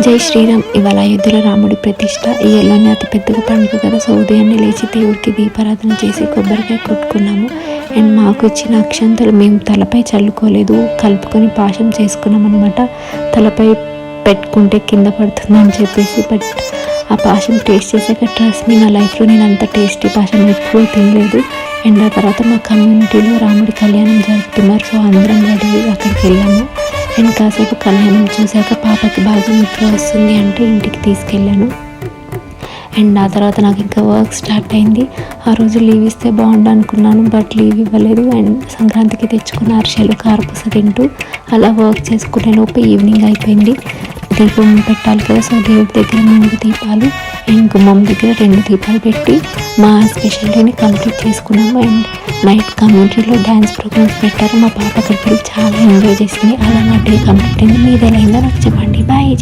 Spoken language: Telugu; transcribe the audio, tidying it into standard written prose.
జై శ్రీరామ్. ఇవాళ అయోధ్యలో రాముడి ప్రతిష్ట. ఈ ఏళ్ళలోనే అతి పెద్దగా పండుగ కదా. సో ఉదయాన్నే లేచి దేవుడికి దీపారాధన చేసి కొబ్బరికాయ కొట్టుకున్నాము. అండ్ మాకు ఇచ్చిన అక్షంతలు మేము తలపై చల్లుకోలేదు, కలుపుకొని పాశం చేసుకున్నాం అనమాట. తలపై పెట్టుకుంటే కింద పడుతుందని చెప్పేసి. బట్ ఆ పాశం టేస్ట్ చేశాక ట్రస్ట్ మీ, నా లైఫ్లో నేను అంత టేస్టీ పాశం ఎప్పుడూ తినలేదు. అండ్ ఆ తర్వాత మా కమ్యూనిటీలో రాముడి కళ్యాణం జరుపుతున్నారు. సో అందరం రెడీ అక్కడికి వెళ్ళాము. అండ్ కాసేపు కళ్యాణం చూశాక పాపకి బాగా నిద్ర వస్తుంది అంటే ఇంటికి తీసుకెళ్ళాను. అండ్ ఆ తర్వాత నాకు ఇంకా వర్క్ స్టార్ట్ అయింది. ఆ రోజు లీవ్ ఇస్తే బాగుండు అనుకున్నాను, బట్ లీవ్ ఇవ్వలేదు. అండ్ సంక్రాంతికి తెచ్చుకున్న అరిసెలు కారపూస తింటూ అలా వర్క్ చేసుకునే లోపు ఈవినింగ్ అయిపోయింది. దీపం పెట్టాలి కదా. సో దేవుడి దగ్గర 3 దీపాలు అండ్ గుమ్మం దగ్గర 2 దీపాలు పెట్టి మా స్పెషల్టీని కంప్లీట్ చేసుకున్నాము. అండ్ నైట్ కమ్యూనిటీలో డ్యాన్స్ ప్రోగ్రామ్స్ పెట్టారు. మా పాప అక్కడికి వెళ్ళి చాలా ఎంజాయ్ చేసింది. అలా నా డే కంప్లీట్ అయింది. మీది ఎలా అయిందో నాకు చెప్పండి. బాయ్.